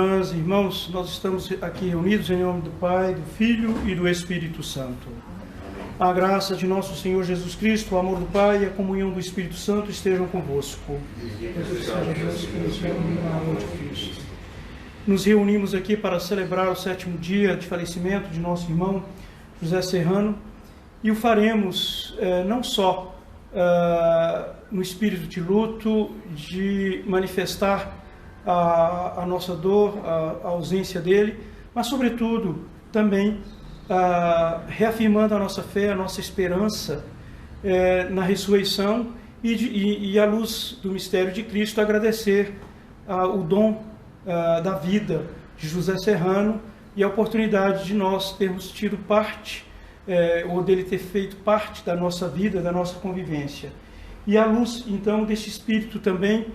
Meus irmãos, nós estamos aqui reunidos em nome do Pai, do Filho e do Espírito Santo. A graça de nosso Senhor Jesus Cristo, o amor do Pai e a comunhão do Espírito Santo estejam convosco. Nos reunimos aqui para celebrar o 7º dia de falecimento de nosso irmão José Serrano e o faremos não só no espírito de luto, de manifestar a nossa dor, a ausência dele, mas sobretudo também reafirmando a nossa fé, a nossa esperança na ressurreição e à luz do mistério de Cristo, agradecer o dom da vida de José Serrano e a oportunidade de nós termos tido parte, ou dele ter feito parte da nossa vida, da nossa convivência. E à luz, então, deste espírito também,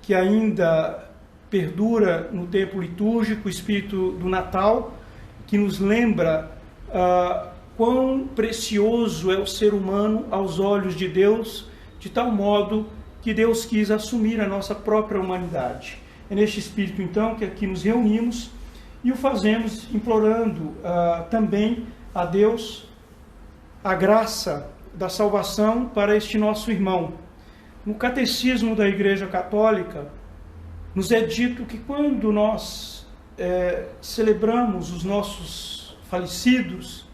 que ainda perdura no tempo litúrgico, o espírito do Natal, que nos lembra quão precioso é o ser humano aos olhos de Deus, de tal modo que Deus quis assumir a nossa própria humanidade. É neste espírito, então, que aqui nos reunimos e o fazemos implorando também a Deus a graça da salvação para este nosso irmão. No Catecismo da Igreja Católica, nos é dito que quando nós celebramos os nossos falecidos,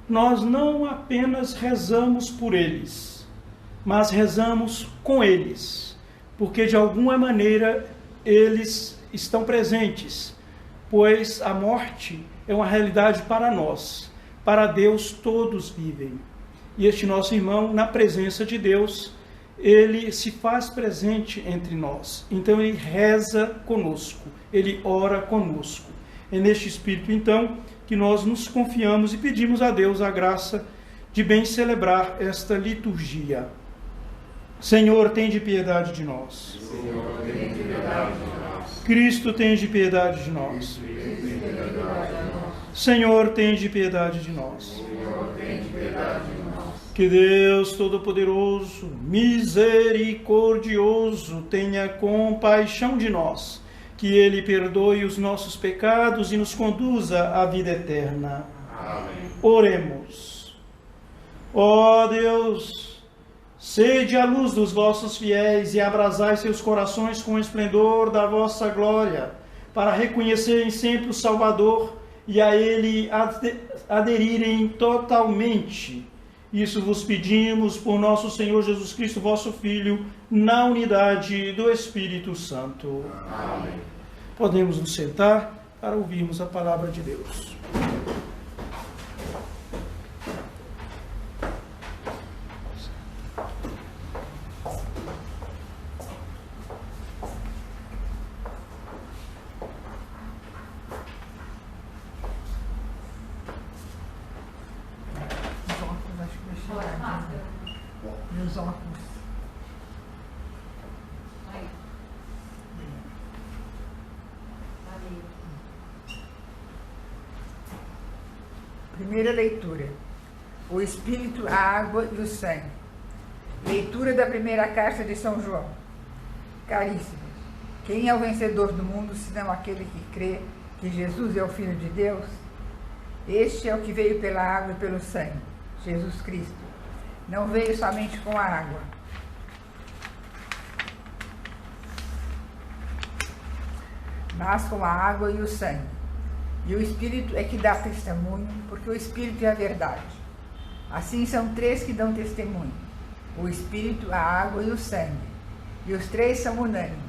nós não apenas rezamos por eles, mas rezamos com eles, porque de alguma maneira eles estão presentes, pois a morte é uma realidade para nós, para Deus todos vivem. E este nosso irmão, na presença de Deus, ele se faz presente entre nós. Então ele reza conosco, ele ora conosco. É neste espírito, então, que nós nos confiamos e pedimos a Deus a graça de bem celebrar esta liturgia. Senhor, tende piedade de nós. Senhor, tende piedade de nós. Cristo, tende piedade de nós. Senhor, tende piedade de nós. Senhor, tende piedade de nós. Que Deus Todo-Poderoso, misericordioso, tenha compaixão de nós, que Ele perdoe os nossos pecados e nos conduza à vida eterna. Amém. Oremos. Ó Deus, sede a luz dos vossos fiéis e abrasai seus corações com o esplendor da vossa glória, para reconhecerem sempre o Salvador e a Ele aderirem totalmente. Isso vos pedimos por nosso Senhor Jesus Cristo, vosso Filho, na unidade do Espírito Santo. Amém. Podemos nos sentar para ouvirmos a palavra de Deus. Meus óculos. Primeira leitura. O Espírito, a água e o sangue. Leitura da primeira carta de São João. Caríssimos, quem é o vencedor do mundo, senão aquele que crê que Jesus é o Filho de Deus? Este é o que veio pela água e pelo sangue, Jesus Cristo. Não veio somente com a água, mas com a água e o sangue. E o Espírito é que dá testemunho, porque o Espírito é a verdade. Assim são três que dão testemunho: o Espírito, a água e o sangue. E os três são unânimes.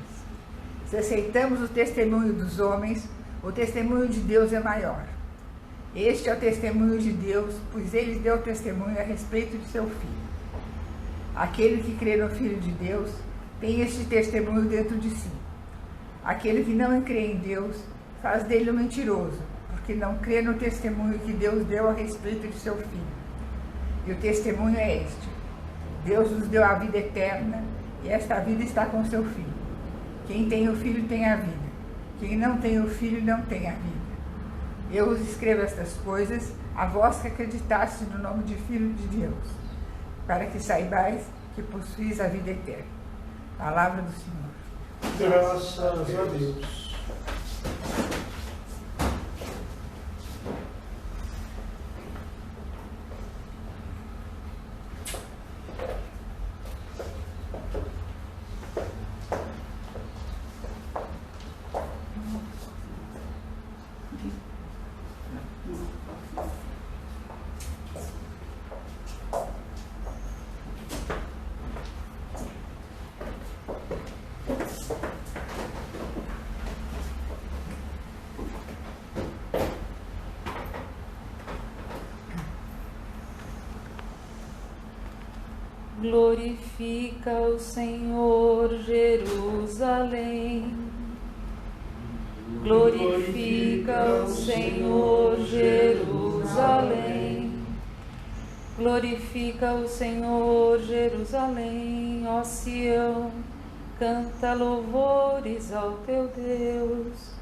Se aceitamos o testemunho dos homens, o testemunho de Deus é maior. Este é o testemunho de Deus, pois ele deu testemunho a respeito de seu Filho. Aquele que crê no Filho de Deus tem este testemunho dentro de si. Aquele que não crê em Deus faz dele um mentiroso, porque não crê no testemunho que Deus deu a respeito de seu Filho. E o testemunho é este: Deus nos deu a vida eterna, e esta vida está com seu Filho. Quem tem o Filho tem a vida. Quem não tem o Filho não tem a vida. Eu vos escrevo estas coisas, a vós que acreditastes no nome de Filho de Deus, para que saibais que possuís a vida eterna. Palavra do Senhor. Graças a Deus. Glorifica o Senhor, Jerusalém. Glorifica o Senhor, Jerusalém. Glorifica o Senhor, Jerusalém, ó Sião. Canta louvores ao teu Deus,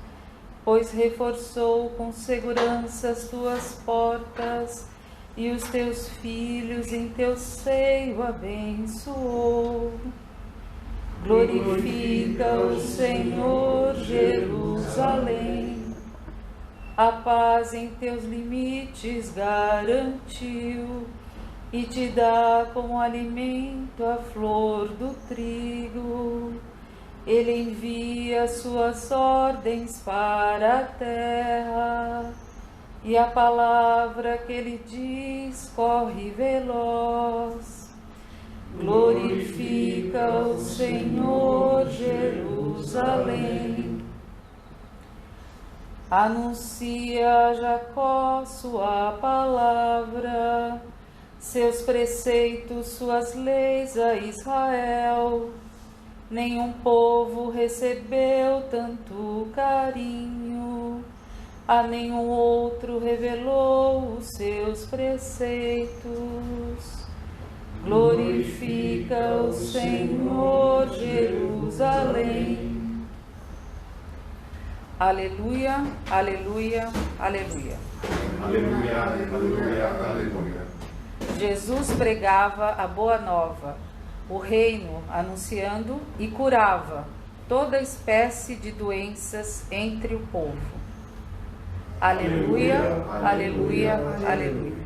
pois reforçou com segurança as tuas portas e os teus filhos em teu seio abençoou. Glorifica o Senhor, Jerusalém. A paz em teus limites garantiu e te dá como alimento a flor do trigo. Ele envia suas ordens para a terra, e a palavra que ele diz corre veloz. Glorifica o Senhor, Jerusalém. Anuncia a Jacó sua palavra, seus preceitos, suas leis a Israel. Nenhum povo recebeu tanto carinho, a nenhum outro revelou os seus preceitos. Glorifica o Senhor, Jerusalém. Aleluia, aleluia, aleluia. Aleluia, aleluia, aleluia. Jesus pregava a boa nova, o reino, anunciando e curava toda espécie de doenças entre o povo. Aleluia, aleluia, aleluia.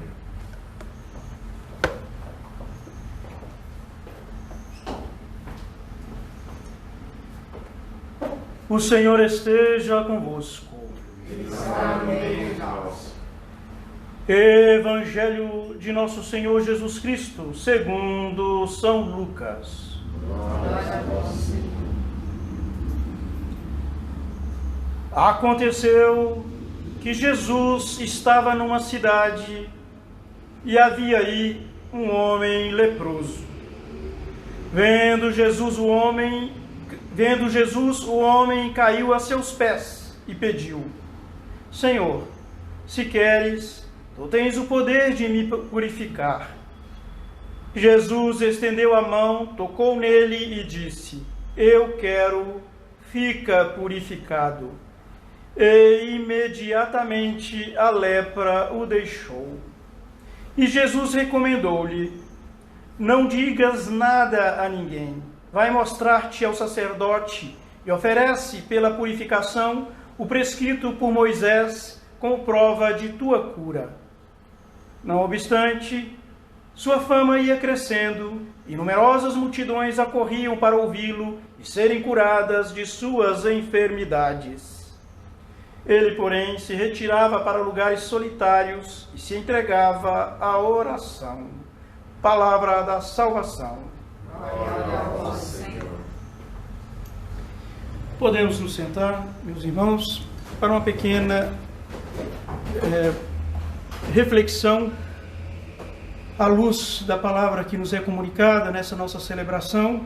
O Senhor esteja convosco. Evangelho de nosso Senhor Jesus Cristo, segundo São Lucas. Aconteceu que Jesus estava numa cidade e havia aí um homem leproso. Vendo Jesus, o homem caiu a seus pés e pediu: Senhor, se queres, tu tens o poder de me purificar. Jesus estendeu a mão, tocou nele e disse: Eu quero, fica purificado. E imediatamente a lepra o deixou. E Jesus recomendou-lhe: Não digas nada a ninguém. Vai mostrar-te ao sacerdote e oferece pela purificação o prescrito por Moisés como prova de tua cura. Não obstante, sua fama ia crescendo e numerosas multidões acorriam para ouvi-lo e serem curadas de suas enfermidades. Ele, porém, se retirava para lugares solitários e se entregava à oração. Palavra da salvação. Podemos nos sentar, meus irmãos, para uma pequena reflexão à luz da palavra que nos é comunicada nessa nossa celebração,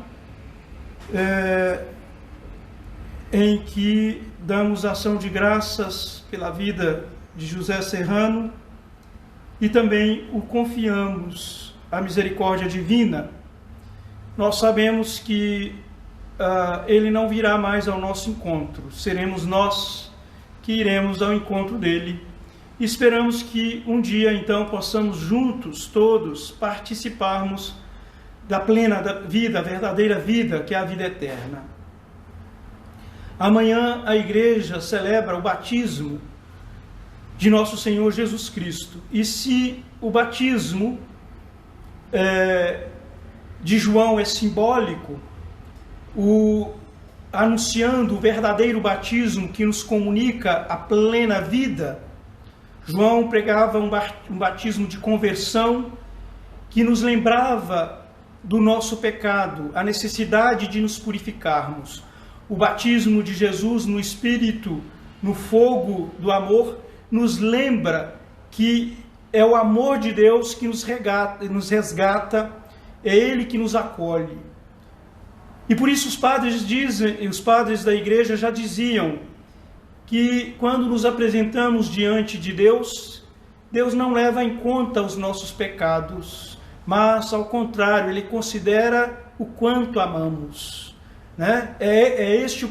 em que damos ação de graças pela vida de José Serrano e também o confiamos à misericórdia divina. Nós sabemos que ele não virá mais ao nosso encontro, seremos nós que iremos ao encontro dele. Esperamos que um dia, então, possamos juntos, todos, participarmos da plena vida, a verdadeira vida, que é a vida eterna. Amanhã a igreja celebra o batismo de nosso Senhor Jesus Cristo. E se o batismo de João é simbólico, anunciando o verdadeiro batismo que nos comunica a plena vida, João pregava um batismo de conversão que nos lembrava do nosso pecado, a necessidade de nos purificarmos. O batismo de Jesus no Espírito, no fogo do amor, nos lembra que é o amor de Deus que nos resgata é Ele que nos acolhe. E por isso os padres da igreja já diziam que quando nos apresentamos diante de Deus, Deus não leva em conta os nossos pecados, mas ao contrário, Ele considera o quanto amamos, né? É este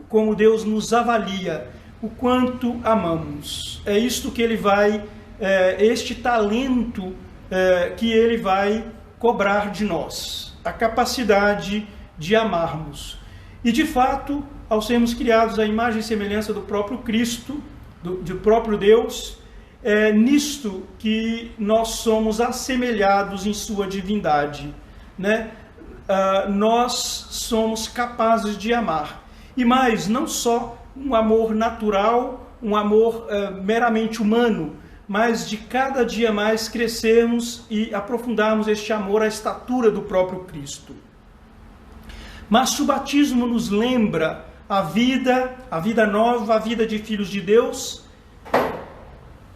como Deus nos avalia, o quanto amamos. É isto que Ele vai, este talento que Ele vai cobrar de nós, a capacidade de amarmos. E de fato, ao sermos criados à imagem e semelhança do próprio Cristo, do próprio Deus, é nisto que nós somos assemelhados em sua divindade, né? Nós somos capazes de amar. E mais, não só um amor natural, um amor meramente humano, mas de cada dia mais crescermos e aprofundarmos este amor à estatura do próprio Cristo. Mas se o batismo nos lembra a vida nova, a vida de filhos de Deus,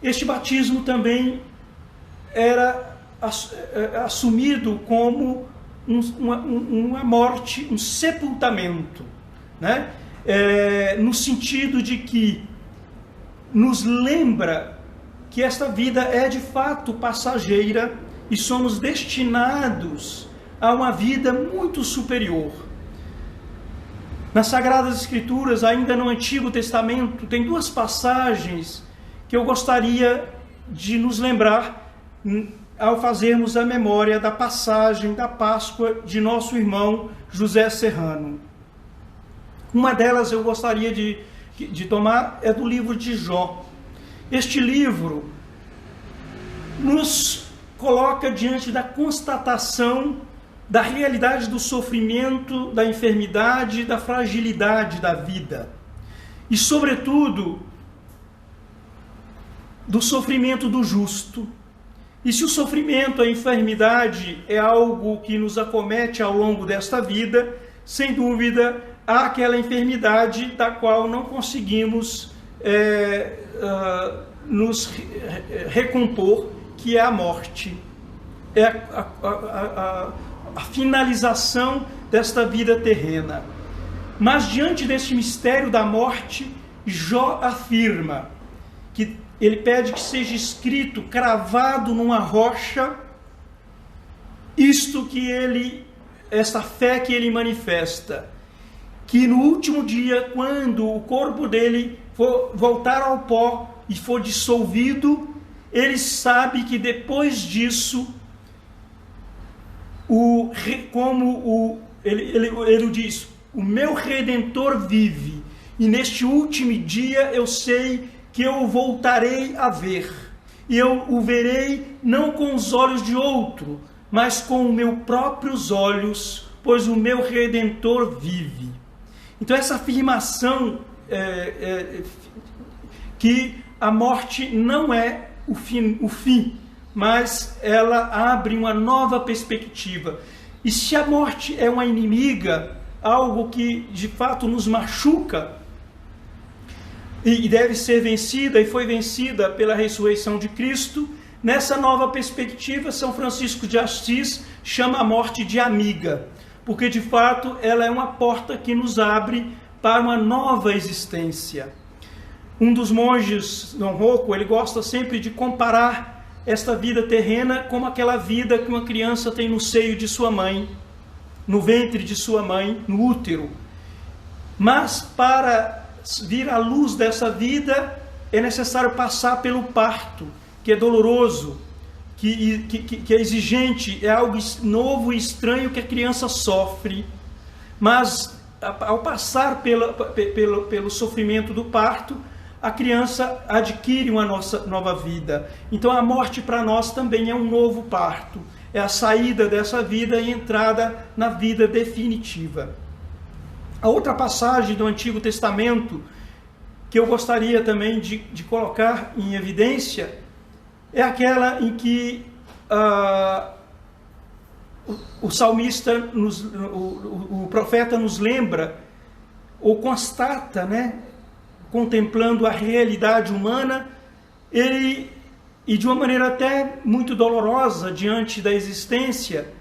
este batismo também era assumido como uma morte, um sepultamento, né? No sentido de que nos lembra que esta vida é de fato passageira e somos destinados a uma vida muito superior. Nas Sagradas Escrituras, ainda no Antigo Testamento, tem duas passagens que eu gostaria de nos lembrar ao fazermos a memória da passagem da Páscoa de nosso irmão José Serrano. Uma delas eu gostaria de tomar é do livro de Jó. Este livro nos coloca diante da constatação da realidade do sofrimento, da enfermidade, da fragilidade da vida. E, sobretudo, do sofrimento do justo. E se o sofrimento, a enfermidade é algo que nos acomete ao longo desta vida, sem dúvida, há aquela enfermidade da qual não conseguimos nos recompor, que é a morte. É a finalização desta vida terrena. Mas diante deste mistério da morte, Jó afirma que ele pede que seja escrito, cravado numa rocha, esta fé que ele manifesta, que no último dia, quando o corpo dele for voltar ao pó e for dissolvido, ele sabe que depois disso, ele diz, o meu Redentor vive, e neste último dia eu sei que eu o voltarei a ver, e eu o verei não com os olhos de outro, mas com os meus próprios olhos, pois o meu Redentor vive. Então essa afirmação que a morte não é o fim, mas ela abre uma nova perspectiva. E se a morte é uma inimiga, algo que de fato nos machuca, e deve ser vencida, e foi vencida pela ressurreição de Cristo, nessa nova perspectiva, São Francisco de Assis chama a morte de amiga, porque de fato ela é uma porta que nos abre para uma nova existência. Um dos monges, Dom Rocco, ele gosta sempre de comparar esta vida terrena como aquela vida que uma criança tem no seio de sua mãe, no ventre de sua mãe, no útero. Mas para vir à luz dessa vida é necessário passar pelo parto, que é doloroso, que é exigente, é algo novo e estranho que a criança sofre. Mas ao passar pelo sofrimento do parto, a criança adquire uma nova vida. Então a morte para nós também é um novo parto, é a saída dessa vida e entrada na vida definitiva. A outra passagem do Antigo Testamento que eu gostaria também de colocar em evidência é aquela em que o salmista, o profeta nos lembra ou constata, né, contemplando a realidade humana, e de uma maneira até muito dolorosa diante da existência,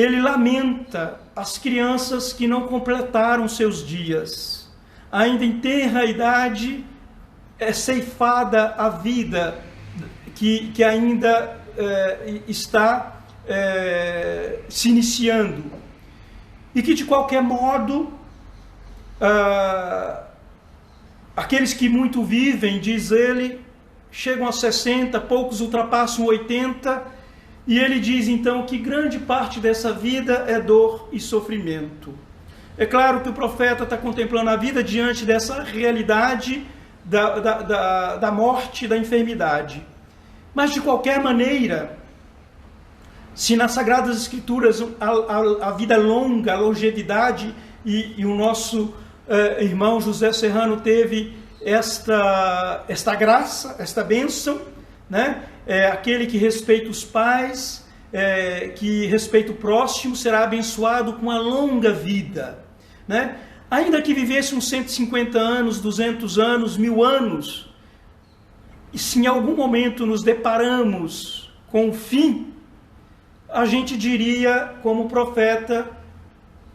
ele lamenta as crianças que não completaram seus dias. Ainda em tenra idade é ceifada a vida que ainda está se iniciando. E que de qualquer modo, aqueles que muito vivem, diz ele, chegam a 60, poucos ultrapassam 80, e ele diz então que grande parte dessa vida é dor e sofrimento. É claro que o profeta está contemplando a vida diante dessa realidade da morte, da enfermidade. Mas de qualquer maneira, se nas Sagradas Escrituras a vida longa, a longevidade, e o nosso irmão José Serrano teve esta graça, esta bênção, né? Aquele que respeita os pais, que respeita o próximo, será abençoado com a longa vida, né? Ainda que vivesse uns 150 anos, 200 anos, 1000 anos, e se em algum momento nos deparamos com o fim, a gente diria, como profeta,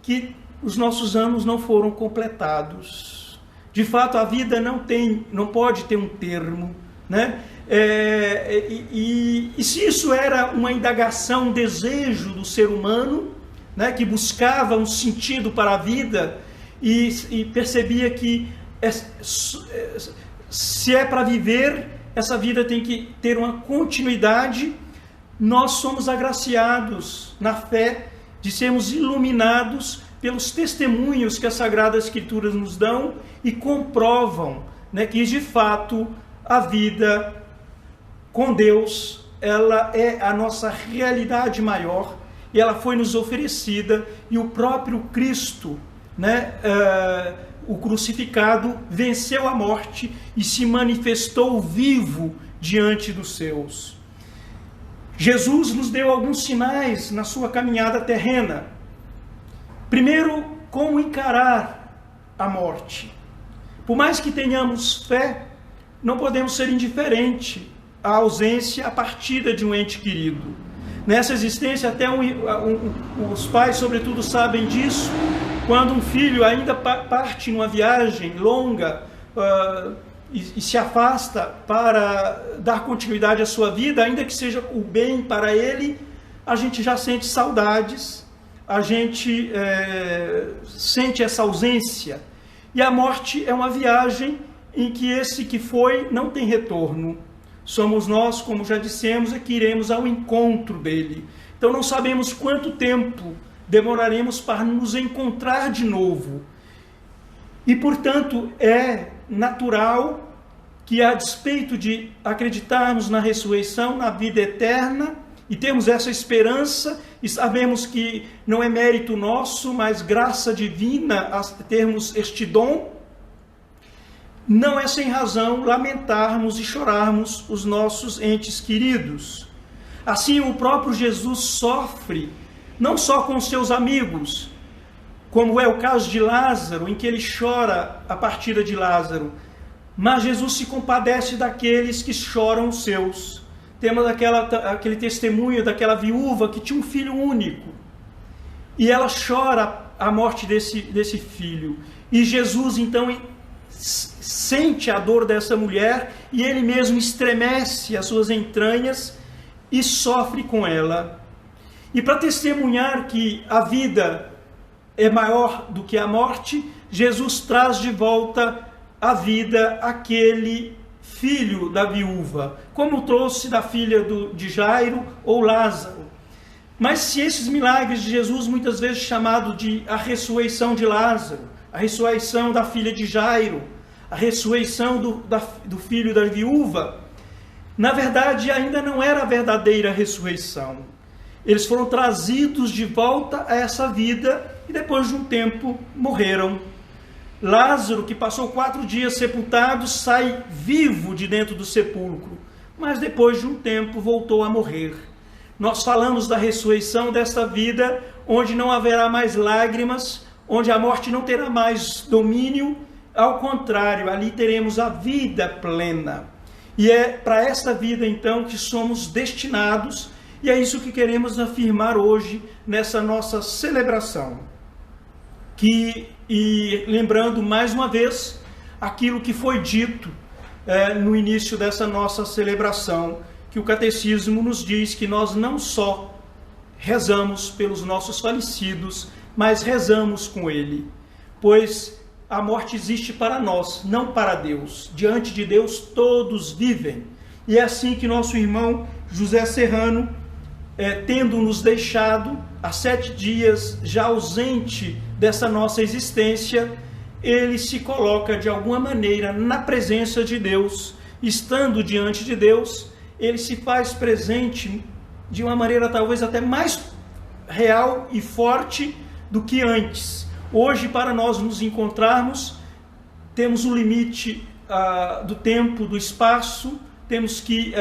que os nossos anos não foram completados. De fato, a vida não pode ter um termo, né? E se isso era uma indagação, um desejo do ser humano, né, que buscava um sentido para a vida e percebia que se é para viver, essa vida tem que ter uma continuidade, nós somos agraciados na fé de sermos iluminados pelos testemunhos que as Sagradas Escrituras nos dão e comprovam, né, que de fato a vida com Deus, ela é a nossa realidade maior e ela foi nos oferecida, e o próprio Cristo, né, o crucificado, venceu a morte e se manifestou vivo diante dos seus. Jesus nos deu alguns sinais na sua caminhada terrena. Primeiro, como encarar a morte. Por mais que tenhamos fé, não podemos ser indiferentes à ausência, à partida de um ente querido. Nessa existência, até os pais, sobretudo, sabem disso. Quando um filho ainda parte numa viagem longa e se afasta para dar continuidade à sua vida, ainda que seja o bem para ele, a gente já sente saudades, a gente sente essa ausência. E a morte é uma viagem em que esse que foi não tem retorno. Somos nós, como já dissemos, que iremos ao encontro dele. Então não sabemos quanto tempo demoraremos para nos encontrar de novo. E, portanto, é natural que, a despeito de acreditarmos na ressurreição, na vida eterna, e temos essa esperança, e sabemos que não é mérito nosso, mas graça divina a termos este dom, não é sem razão lamentarmos e chorarmos os nossos entes queridos. Assim, o próprio Jesus sofre, não só com seus amigos, como é o caso de Lázaro, em que ele chora a partida de Lázaro, mas Jesus se compadece daqueles que choram os seus. Temos aquele testemunho daquela viúva que tinha um filho único, e ela chora a morte desse filho, e Jesus então sente a dor dessa mulher, e ele mesmo estremece as suas entranhas e sofre com ela. E para testemunhar que a vida é maior do que a morte, Jesus traz de volta à vida aquele filho da viúva, como trouxe da filha de Jairo ou Lázaro. Mas se esses milagres de Jesus, muitas vezes chamado de a ressurreição de Lázaro, a ressurreição da filha de Jairo, a ressurreição do filho da viúva, na verdade ainda não era a verdadeira ressurreição. Eles foram trazidos de volta a essa vida e depois de um tempo morreram. Lázaro, que passou 4 dias sepultado, sai vivo de dentro do sepulcro, mas depois de um tempo voltou a morrer. Nós falamos da ressurreição desta vida, onde não haverá mais lágrimas, onde a morte não terá mais domínio, ao contrário, ali teremos a vida plena. E é para esta vida então que somos destinados, E é isso que queremos afirmar hoje nessa nossa celebração. E lembrando mais uma vez aquilo que foi dito no início dessa nossa celebração, que o Catecismo nos diz que nós não só rezamos pelos nossos falecidos, mas rezamos com ele, pois a morte existe para nós, não para Deus. Diante de Deus todos vivem. E é assim que nosso irmão José Serrano, tendo nos deixado há 7 dias, já ausente dessa nossa existência, ele se coloca de alguma maneira na presença de Deus. Estando diante de Deus, ele se faz presente de uma maneira talvez até mais real e forte do que antes. Hoje, para nós nos encontrarmos, temos o limite do tempo, do espaço, temos que,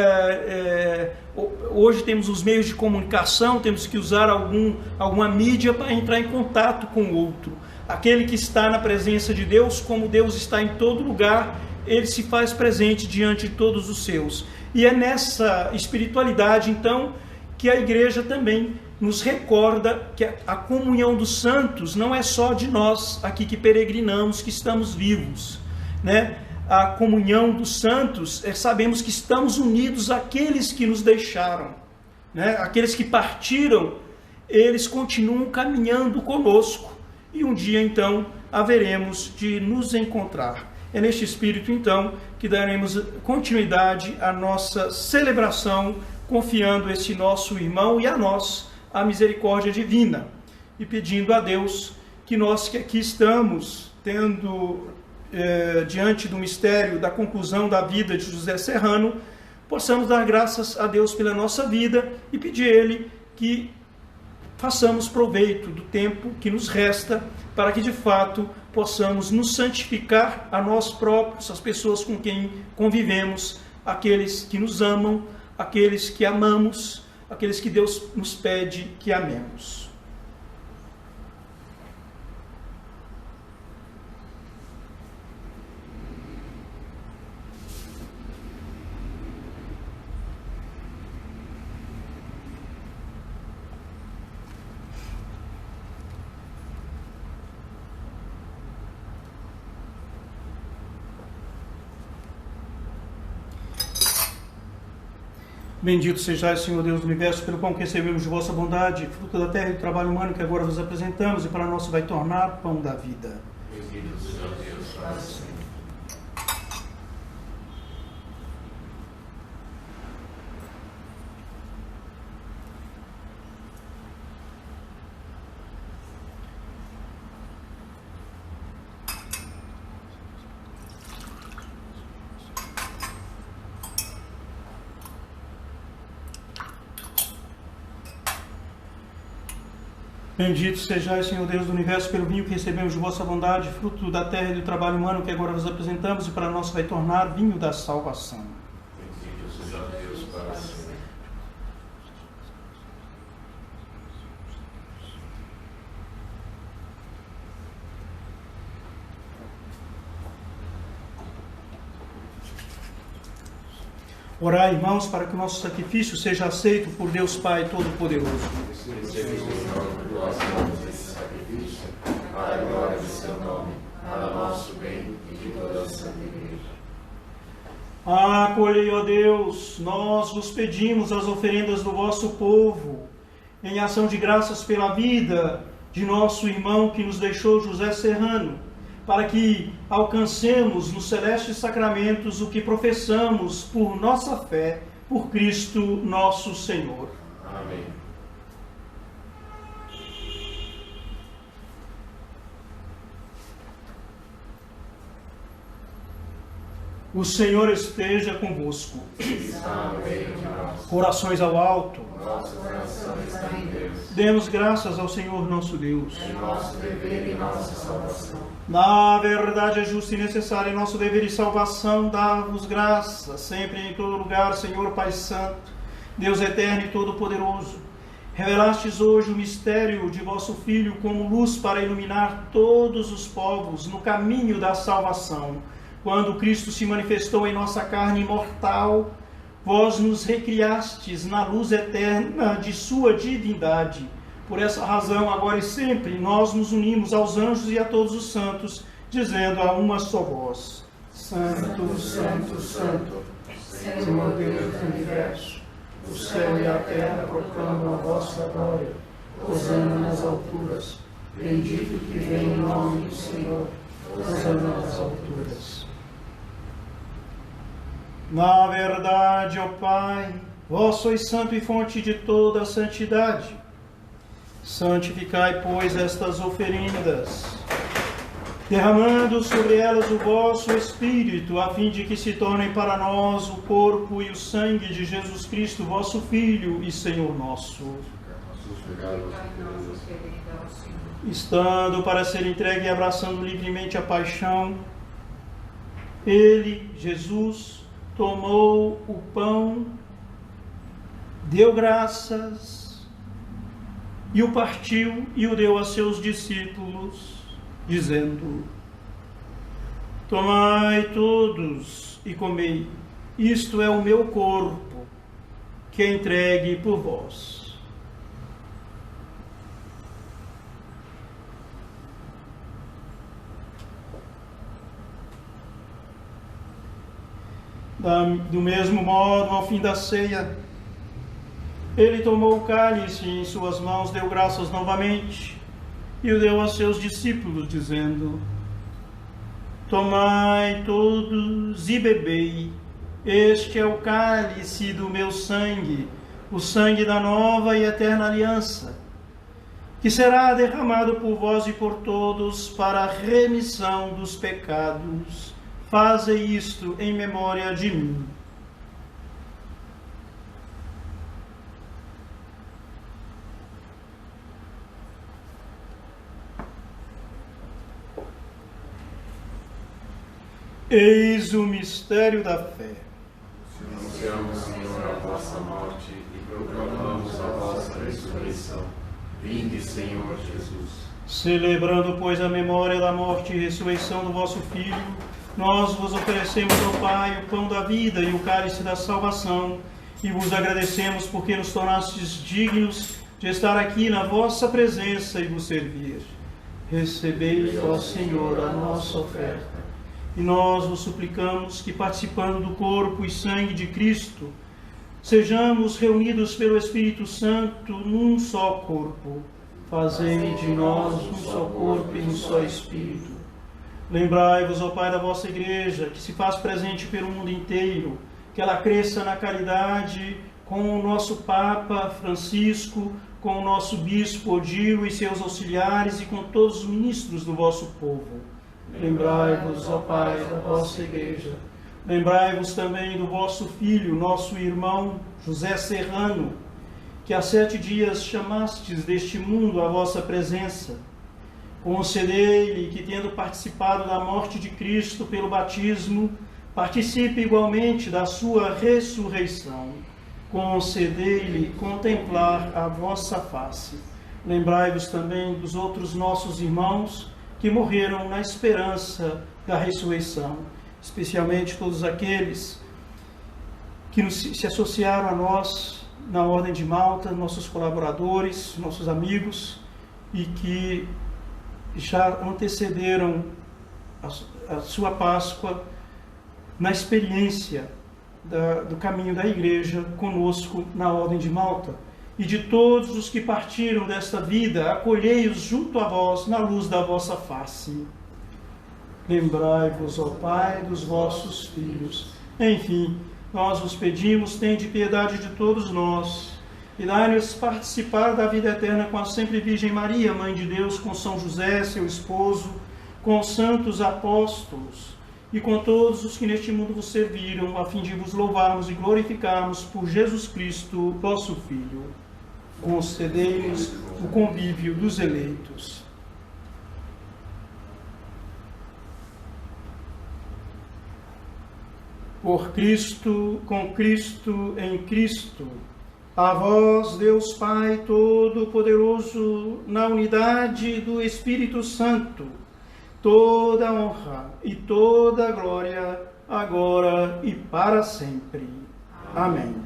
hoje temos os meios de comunicação, temos que usar alguma mídia para entrar em contato com o outro. Aquele que está na presença de Deus, como Deus está em todo lugar, ele se faz presente diante de todos os seus. E é nessa espiritualidade, então, que a igreja também nos recorda que a comunhão dos santos não é só de nós aqui que peregrinamos, que estamos vivos, né? A comunhão dos santos, sabemos que estamos unidos àqueles que nos deixaram, né? Aqueles que partiram, eles continuam caminhando conosco, e um dia então haveremos de nos encontrar. É neste espírito então que daremos continuidade à nossa celebração, confiando esse nosso irmão e a nós a misericórdia divina, e pedindo a Deus que nós que aqui estamos, tendo diante do mistério da conclusão da vida de José Serrano, possamos dar graças a Deus pela nossa vida e pedir a Ele que façamos proveito do tempo que nos resta, para que de fato possamos nos santificar a nós próprios, as pessoas com quem convivemos, aqueles que nos amam, aqueles que amamos, aqueles que Deus nos pede que amemos. Bendito sejais, Senhor Deus do Universo, pelo pão que recebemos de vossa bondade, fruto da terra e do trabalho humano que agora vos apresentamos, e para nós vai tornar pão da vida. Bendito seja Deus para sempre. Bendito sejais, Senhor Deus do Universo, pelo vinho que recebemos de vossa bondade, fruto da terra e do trabalho humano que agora vos apresentamos, e para nós vai tornar vinho da salvação. Bendito seja Deus para sempre. Orai, irmãos, para que o nosso sacrifício seja aceito por Deus Pai Todo-Poderoso. Recebemos, Senhor, por tuas mãos esse sacrifício, para a glória do seu nome, para nosso bem e de toda a Santa Igreja. Acolhei, ó Deus, nós vos pedimos as oferendas do vosso povo, em ação de graças pela vida de nosso irmão que nos deixou, José Serrano, para que alcancemos nos celestes sacramentos o que professamos por nossa fé, por Cristo nosso Senhor. Amém. O Senhor esteja convosco. Está no meio de nós. Corações ao alto. Nosso coração está em Deus. Demos graças ao Senhor nosso Deus. É nosso dever e nossa salvação. Na verdade é justo e necessário em nosso dever e salvação dar-vos graças, sempre e em todo lugar, Senhor Pai Santo, Deus eterno e todo-poderoso. Revelastes hoje o mistério de vosso Filho como luz para iluminar todos os povos no caminho da salvação. Quando Cristo se manifestou em nossa carne imortal, vós nos recriastes na luz eterna de sua divindade. Por essa razão, agora e sempre, nós nos unimos aos anjos e a todos os santos, dizendo a uma só voz: Santo, Santo, Santo, Senhor Deus do universo, o céu e a terra proclamam a vossa glória. Hosana nas alturas, bendito que vem em nome do Senhor, hosana nas alturas. Na verdade, ó Pai, vós sois santo e fonte de toda a santidade. Santificai, pois, estas oferendas, derramando sobre elas o vosso Espírito, a fim de que se tornem para nós o corpo e o sangue de Jesus Cristo, vosso Filho e Senhor nosso. Estando para ser entregue e abraçando livremente a paixão, ele, Jesus, tomou o pão, deu graças e o partiu e o deu a seus discípulos, dizendo: Tomai todos e comei, isto é o meu corpo, que é entregue por vós. Do mesmo modo, ao fim da ceia, ele tomou o cálice em suas mãos, deu graças novamente e o deu a seus discípulos, dizendo: Tomai todos e bebei, este é o cálice do meu sangue, o sangue da nova e eterna aliança, que será derramado por vós e por todos para a remissão dos pecados. Fazei isto em memória de mim. Eis o mistério da fé. Anunciamos, Senhor, a vossa morte e proclamamos a vossa ressurreição. Vinde, Senhor Jesus. Celebrando, pois, a memória da morte e ressurreição do vosso Filho, nós vos oferecemos, ó Pai, o pão da vida e o cálice da salvação, e vos agradecemos porque nos tornastes dignos de estar aqui na vossa presença e vos servir. Recebei, ó Senhor, a nossa oferta, e nós vos suplicamos que, participando do corpo e sangue de Cristo, sejamos reunidos pelo Espírito Santo num só corpo. Fazei de nós um só corpo e um só Espírito. Lembrai-vos, ó Pai, da vossa Igreja, que se faz presente pelo mundo inteiro, que ela cresça na caridade com o nosso Papa Francisco, com o nosso Bispo Odilo e seus auxiliares e com todos os ministros do vosso povo. Lembrai-vos, ó Pai, da vossa Igreja. Lembrai-vos também do vosso Filho, nosso irmão José Serrano, que há 7 dias chamastes deste mundo à vossa presença. Concedei-lhe que, tendo participado da morte de Cristo pelo batismo, participe igualmente da sua ressurreição. Concedei-lhe contemplar a vossa face. Lembrai-vos também dos outros nossos irmãos que morreram na esperança da ressurreição, especialmente todos aqueles que se associaram a nós na Ordem de Malta, nossos colaboradores, nossos amigos, e que já antecederam a sua Páscoa na experiência do caminho da Igreja conosco na Ordem de Malta. E de todos os que partiram desta vida, acolhei-os junto a vós na luz da vossa face. Lembrai-vos, ó Pai, dos vossos filhos. Enfim, nós vos pedimos, tende piedade de todos nós, e dai-nos participar da vida eterna com a sempre Virgem Maria, Mãe de Deus, com São José, seu esposo, com os santos apóstolos e com todos os que neste mundo vos serviram, a fim de vos louvarmos e glorificarmos por Jesus Cristo, vosso Filho. Concedei-nos o convívio dos eleitos. Por Cristo, com Cristo, em Cristo, a vós, Deus Pai Todo-Poderoso, na unidade do Espírito Santo, toda honra e toda glória, agora e para sempre. Amém.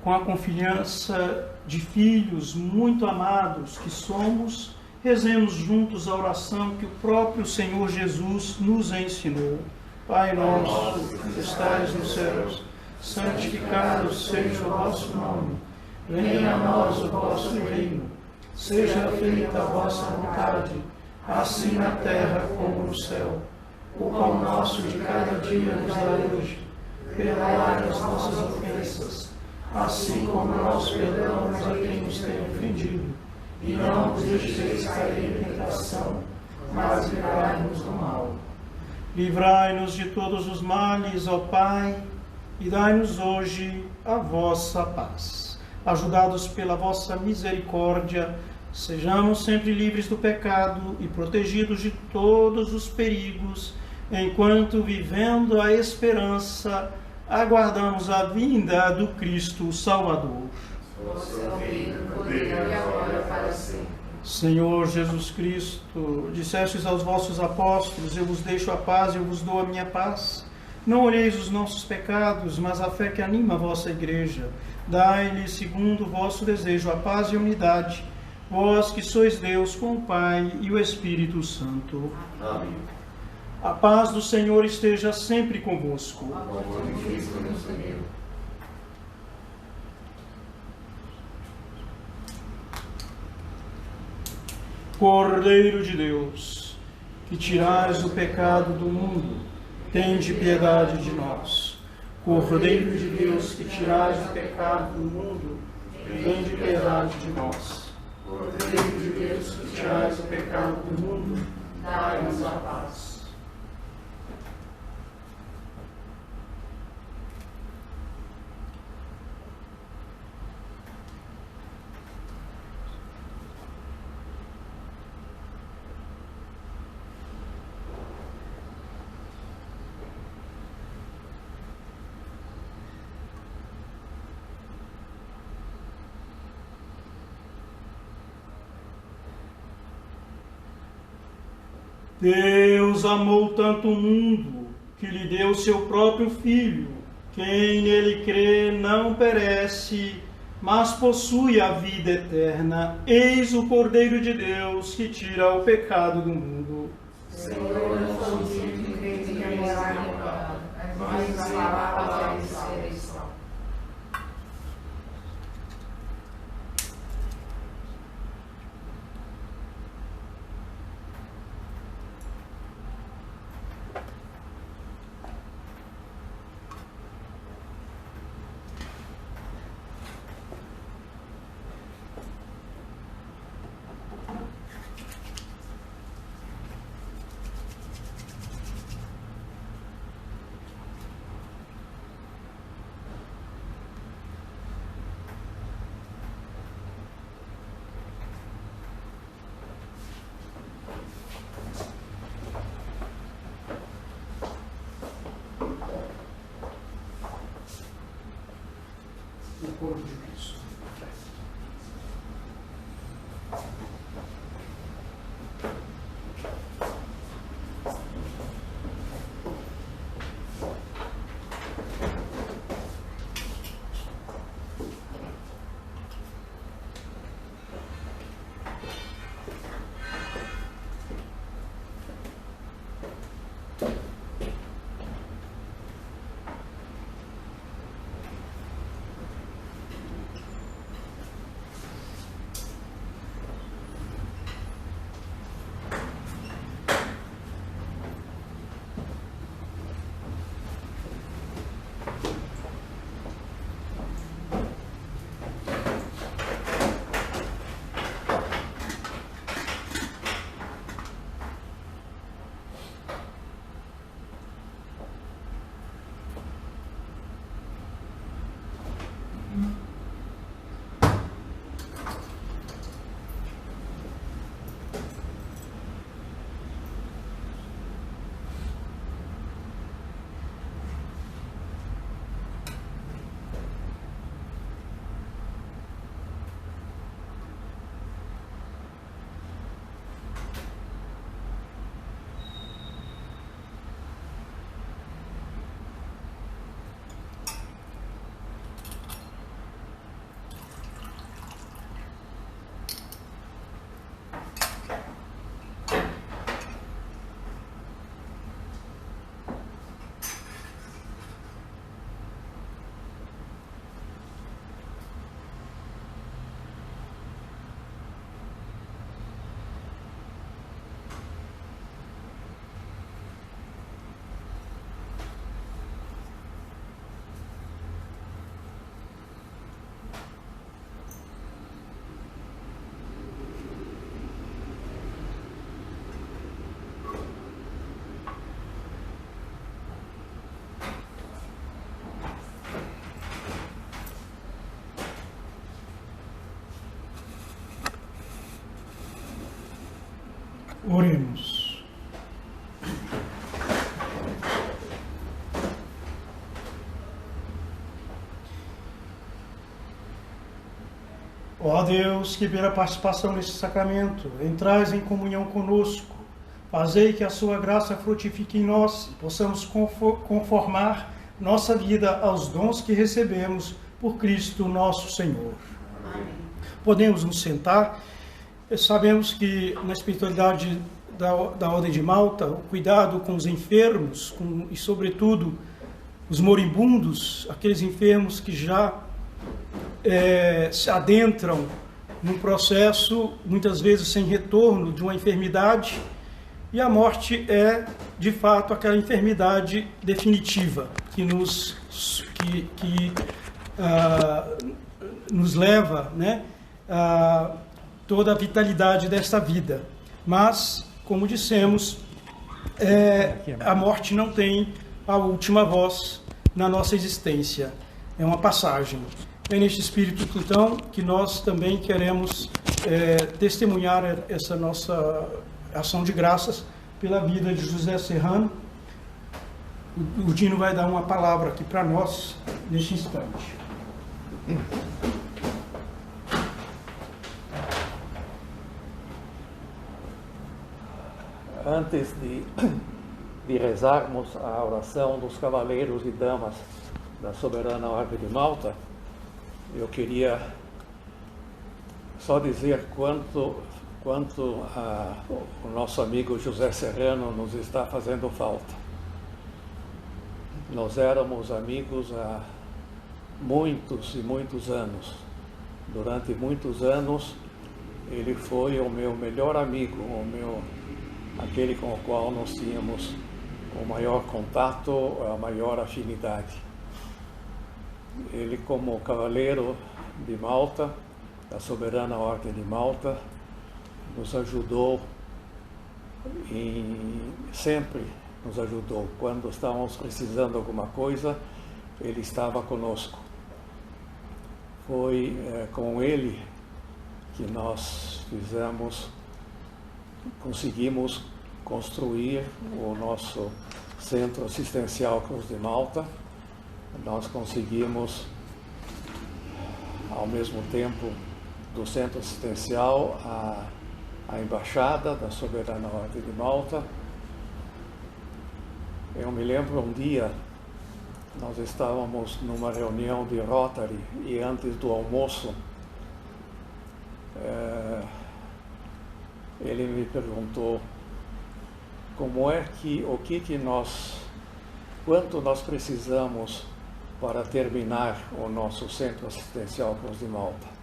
Com a confiança de filhos muito amados que somos, rezemos juntos a oração que o próprio Senhor Jesus nos ensinou. Pai nosso, que estais nos céus, santificado seja o vosso nome. Venha a nós o vosso reino. Seja feita a vossa vontade, assim na terra como no céu. O pão nosso de cada dia nos dai hoje. Perdoai as nossas ofensas, assim como nós perdoamos a quem nos tem ofendido. E não nos deixeis cair em tentação, mas livrai-nos do mal. Livrai-nos de todos os males, ó Pai, e dai-nos hoje a vossa paz. Ajudados pela vossa misericórdia, sejamos sempre livres do pecado e protegidos de todos os perigos, enquanto, vivendo a esperança, aguardamos a vinda do Cristo Salvador. Senhor Jesus Cristo, dissestes aos vossos apóstolos: eu vos deixo a paz, eu vos dou a minha paz. Não olheis os nossos pecados, mas a fé que anima a vossa igreja. Dai-lhe, segundo o vosso desejo, a paz e a unidade, vós que sois Deus com o Pai e o Espírito Santo. Amém. A paz do Senhor esteja sempre convosco. O amor de Cristo nos uniu. Cordeiro de Deus, que tirais o pecado do mundo, tende piedade de nós. Cordeiro de Deus, que tirais o pecado do mundo, tende piedade de nós. Cordeiro de Deus, que tirais o pecado do mundo, dai-nos a paz. Deus amou tanto o mundo, que lhe deu seu próprio Filho. Quem nele crê não perece, mas possui a vida eterna. Eis o Cordeiro de Deus, que tira o pecado do mundo. Senhor, não sou digno de crer em minha palavra, mas a palavra de salvação. O corpo de Cristo. Oremos. Ó Deus, que pela participação nesse sacramento entrais em comunhão conosco, fazei que a sua graça frutifique em nós e possamos conformar nossa vida aos dons que recebemos por Cristo nosso Senhor. Amém. Podemos nos sentar. Sabemos que na espiritualidade da Ordem de Malta, o cuidado com os enfermos e, sobretudo, os moribundos, aqueles enfermos que já se adentram num processo, muitas vezes sem retorno, de uma enfermidade, e a morte é, de fato, aquela enfermidade definitiva que nos leva, né, a toda a vitalidade desta vida. Mas, como dissemos, a morte não tem a última voz na nossa existência. É uma passagem. É neste espírito, então, que nós também queremos testemunhar essa nossa ação de graças pela vida de José Serrano. O Dino vai dar uma palavra aqui para nós neste instante. Antes de rezarmos a oração dos cavaleiros e damas da Soberana Ordem de Malta, eu queria só dizer quanto o nosso amigo José Serrano nos está fazendo falta. Nós éramos amigos há muitos e muitos anos. Durante muitos anos, ele foi o meu melhor amigo, aquele com o qual nós tínhamos o maior contato, a maior afinidade. Ele, como cavaleiro de Malta, da Soberana Ordem de Malta, nos ajudou, sempre nos ajudou. Quando estávamos precisando de alguma coisa, ele estava conosco. Foi com ele que nós conseguimos construir o nosso Centro Assistencial Cruz de Malta. Nós conseguimos, ao mesmo tempo do Centro Assistencial, a Embaixada da Soberana Ordem de Malta. Eu me lembro um dia, nós estávamos numa reunião de Rotary e antes do almoço, ele me perguntou quanto nós precisamos para terminar o nosso Centro Assistencial Cruz de Malta.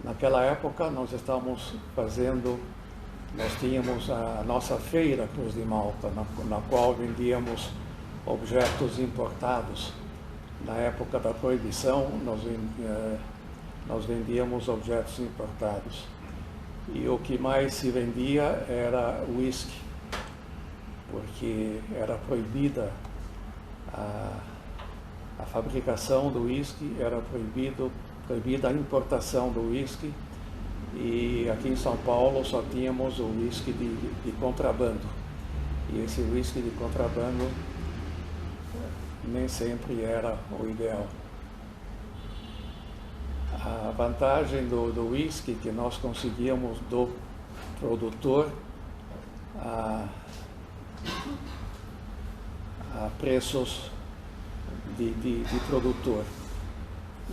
Naquela época nós tínhamos a nossa feira Cruz de Malta, na qual vendíamos objetos importados. Na época da proibição, nós vendíamos objetos importados. E o que mais se vendia era uísque, porque era proibida a fabricação do uísque, era proibida a importação do uísque, e aqui em São Paulo só tínhamos o uísque de contrabando. E esse uísque de contrabando nem sempre era o ideal. A vantagem do uísque que nós conseguíamos do produtor a preços de produtor.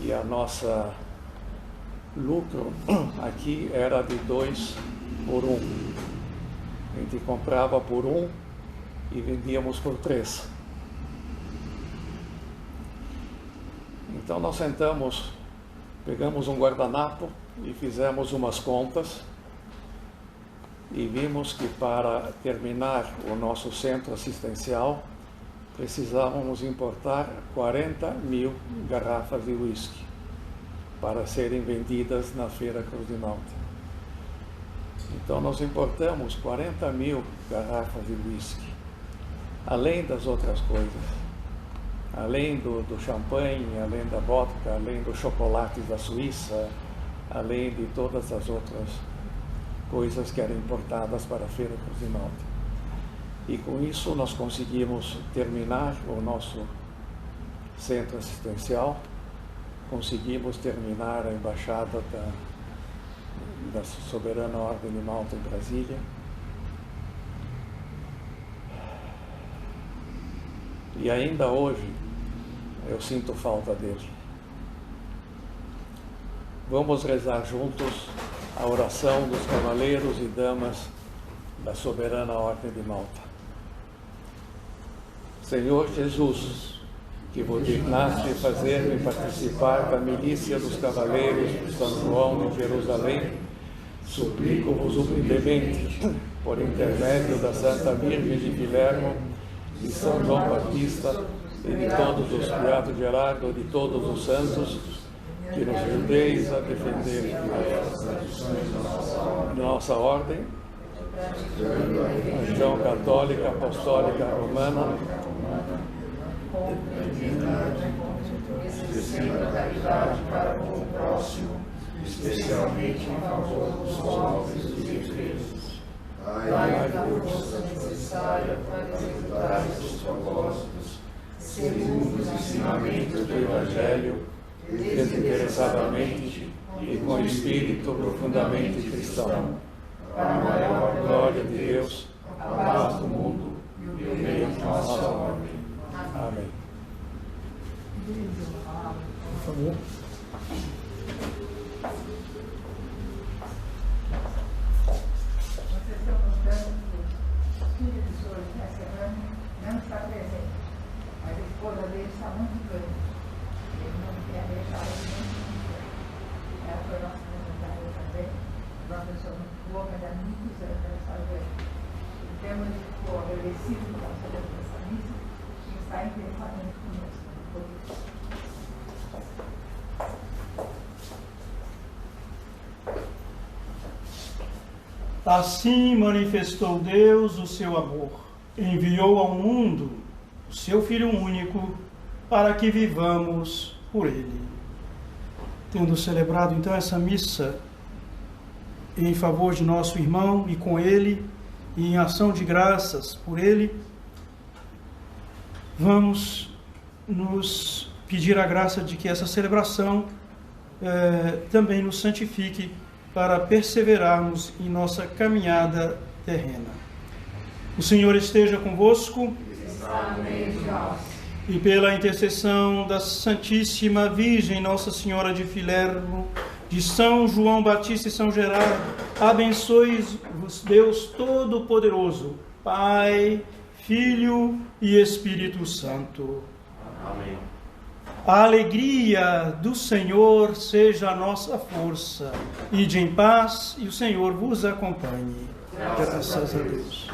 E a nossa lucro aqui era de 2 por 1. A gente comprava por 1 e vendíamos por 3. Então nós pegamos um guardanapo e fizemos umas contas e vimos que para terminar o nosso centro assistencial precisávamos importar 40.000 garrafas de uísque para serem vendidas na Feira Cruz de Malta. Então nós importamos 40.000 garrafas de uísque, além das outras coisas, além do champanhe, além da vodka, além dos chocolates da Suíça, além de todas as outras coisas que eram importadas para a Feira Cruz de Malta. E com isso nós conseguimos terminar o nosso centro assistencial, conseguimos terminar a embaixada da Soberana Ordem de Malta em Brasília. E ainda hoje eu sinto falta dele. Vamos rezar juntos a oração dos cavaleiros e damas da Soberana Ordem de Malta. Senhor Jesus, que vos dignaste fazer-me participar da milícia dos cavaleiros de São João de Jerusalém, suplico-vos humildemente, por intermédio da Santa Virgem de Guilhermo, de São João Batista e de todos os Beatos Gerardo e de todos os santos, que nos ajudeis a defender nossa ordem, a religião católica, apostólica, romana, exercendo a caridade para com o próximo, especialmente em favor dos pobres e dos enfermos. Dai a força necessária para executar os propósitos, segundo os ensinamentos do Evangelho, desinteressadamente e com espírito profundamente cristão, para a maior glória de Deus, a paz do mundo e o bem de nossa ordem. Amém. Por favor. Vocês estão contando que o filho do senhor José Serrano não está presente, mas a esposa dele está muito doente. Ele não quer deixar ele muito. Ela foi nossa secretária também, uma pessoa muito boa, mas há muitos anos ela está doente. Então ele ficou agradecido por nós fazermos essa missa e está intensamente conosco. Assim manifestou Deus o seu amor, enviou ao mundo o seu Filho único, para que vivamos por ele. Tendo celebrado então essa missa em favor de nosso irmão e com ele, e em ação de graças por ele, vamos nos pedir a graça de que essa celebração também nos santifique para perseverarmos em nossa caminhada terrena. O Senhor esteja convosco. E pela intercessão da Santíssima Virgem Nossa Senhora de Filermo, de São João Batista e São Gerardo, abençoe-vos Deus Todo-Poderoso, Pai, Filho e Espírito Santo. Amém. A alegria do Senhor seja a nossa força. Ide em paz e o Senhor vos acompanhe. Graças a Deus.